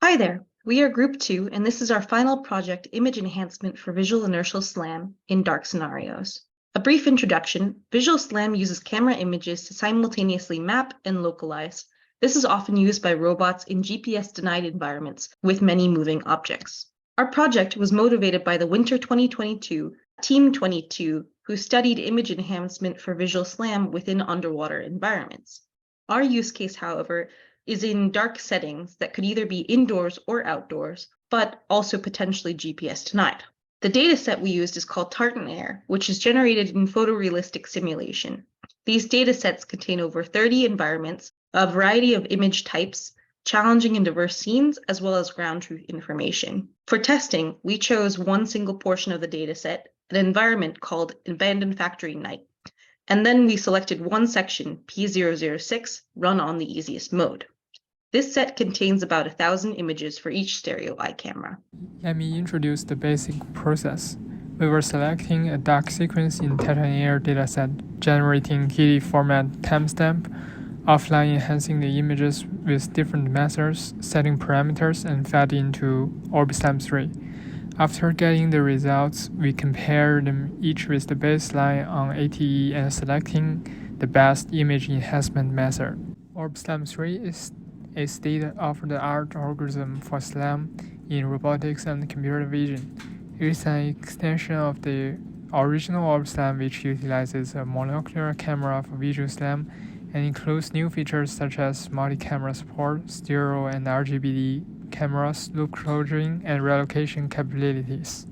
Hi there, we are Group 2, and this is our final project, Image Enhancement for Visual Inertial SLAM in Dark Scenarios. A brief introduction, Visual SLAM uses camera images to simultaneously map and localize. This is often used by robots in GPS-denied environments with many moving objects. Our project was motivated by the winter 2022 Team 22, who studied image enhancement for Visual SLAM within underwater environments. Our use case, however, is in dark settings that could either be indoors or outdoors, but also potentially GPS denied. The dataset we used is called Tartan Air, which is generated in photorealistic simulation. These datasets contain over 30 environments, a variety of image types, challenging and diverse scenes, as well as ground truth information. For testing, we chose one single portion of the dataset, an environment called Abandoned Factory Night. And then we selected one section, P006, run on the easiest mode. This set contains about 1,000 images for each stereo eye camera. Let me introduce the basic process. We were selecting a dark sequence in Tartan Air dataset, generating TD format timestamp, offline enhancing the images with different methods, setting parameters, and fed into OrbSlam 3. After getting the results, we compare them each with the baseline on ATE and selecting the best image enhancement method. OrbSlam 3 is a state-of-the-art algorithm for SLAM in robotics and computer vision. It is an extension of the original OrbSlam, which utilizes a molecular camera for visual SLAM and includes new features such as multi-camera support, stereo and RGB cameras, loop closing, and relocation capabilities.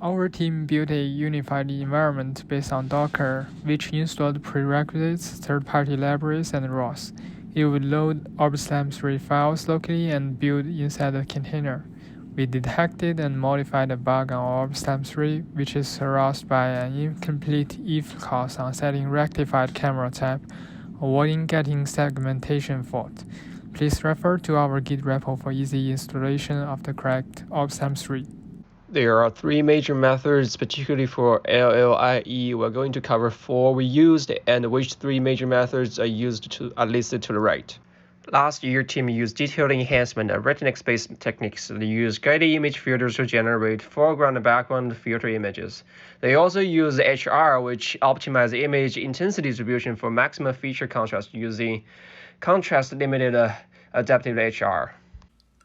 Our team built a unified environment based on Docker, which installed prerequisites, third-party libraries, and ROS. It would load OrbSlam 3 files locally and build inside the container. We detected and modified a bug on OrbSlam 3, which is aroused by an incomplete if clause on setting rectified camera type, avoiding getting segmentation fault. Please refer to our Git repo for easy installation of the correct OrbSlam 3. There are three major methods, particularly for LLIE. We're going to cover four we used and which three major methods are listed to the right. Last year, team used detailed enhancement and retinix-based techniques. They used guided image filters to generate foreground and background filter images. They also use HR, which optimizes image intensity distribution for maximum feature contrast using contrast-limited adaptive HR.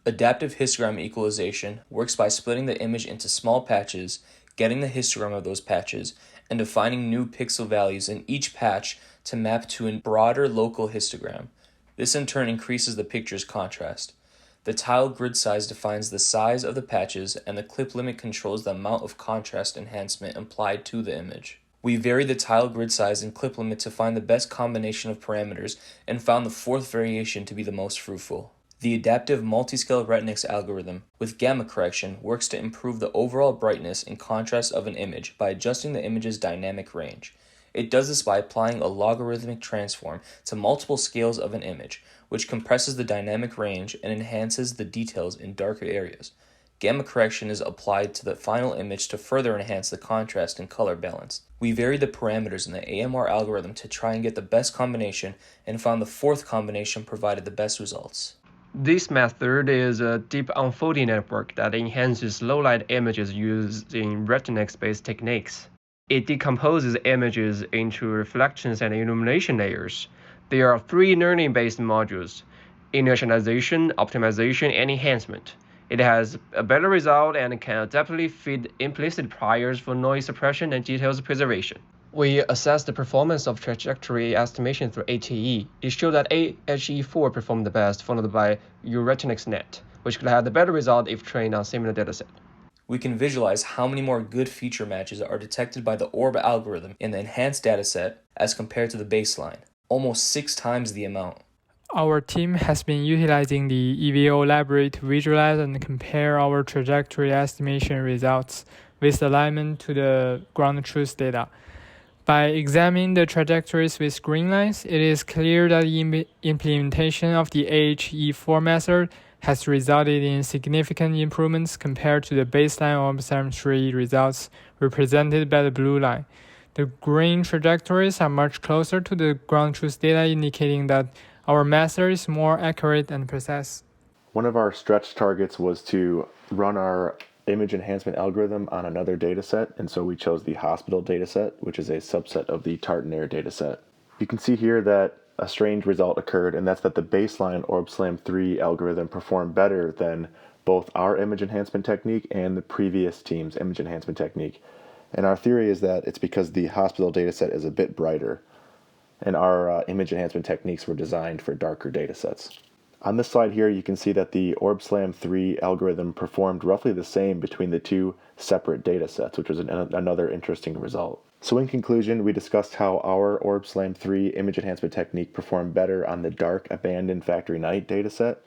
Adaptive histogram equalization works by splitting the image into small patches, getting the histogram of those patches, and defining new pixel values in each patch to map to a broader local histogram. This in turn increases the picture's contrast. The tile grid size defines the size of the patches, and the clip limit controls the amount of contrast enhancement applied to the image. We varied the tile grid size and clip limit to find the best combination of parameters and found the fourth variation to be the most fruitful. The adaptive multiscale retinix algorithm with gamma correction works to improve the overall brightness and contrast of an image by adjusting the image's dynamic range. It does this by applying a logarithmic transform to multiple scales of an image, which compresses the dynamic range and enhances the details in darker areas. Gamma correction is applied to the final image to further enhance the contrast and color balance. We varied the parameters in the AMR algorithm to try and get the best combination and found the fourth combination provided the best results. This method is a deep unfolding network that enhances low-light images using retinix-based techniques. It decomposes images into reflections and illumination layers. There are three learning-based modules: initialization, optimization, and enhancement. It has a better result and can adaptively feed implicit priors for noise suppression and details preservation. We assessed the performance of trajectory estimation through ATE. It showed that AHE4 performed the best, followed by EuRetinixNet, which could have the better result if trained on similar dataset. We can visualize how many more good feature matches are detected by the ORB algorithm in the enhanced dataset as compared to the baseline, almost 6 times the amount. Our team has been utilizing the EVO library to visualize and compare our trajectory estimation results with alignment to the ground truth data. By examining the trajectories with green lines, it is clear that the implementation of the AHE4 method has resulted in significant improvements compared to the baseline OrbSlam 3 results represented by the blue line. The green trajectories are much closer to the ground truth data, indicating that our method is more accurate and precise. One of our stretch targets was to run our image enhancement algorithm on another dataset, and so we chose the hospital dataset, which is a subset of the Tartan-Air dataset. You can see here that a strange result occurred, and that's that the baseline OrbSlam3 algorithm performed better than both our image enhancement technique and the previous team's image enhancement technique. And our theory is that it's because the hospital dataset is a bit brighter, and our image enhancement techniques were designed for darker datasets. On this slide here, you can see that the OrbSlam3 algorithm performed roughly the same between the two separate datasets, which was another interesting result. So in conclusion, we discussed how our OrbSlam3 image enhancement technique performed better on the dark abandoned factory night dataset,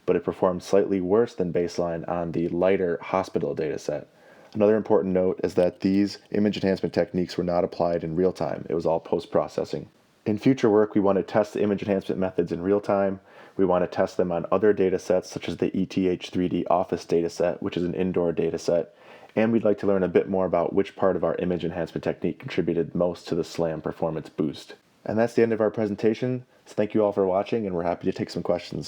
but it performed slightly worse than baseline on the lighter hospital dataset. Another important note is that these image enhancement techniques were not applied in real time. It was all post-processing. In future work, we want to test the image enhancement methods in real time. We want to test them on other datasets, such as the ETH3D Office dataset, which is an indoor dataset. And we'd like to learn a bit more about which part of our image enhancement technique contributed most to the SLAM performance boost. And that's the end of our presentation. So thank you all for watching, and we're happy to take some questions.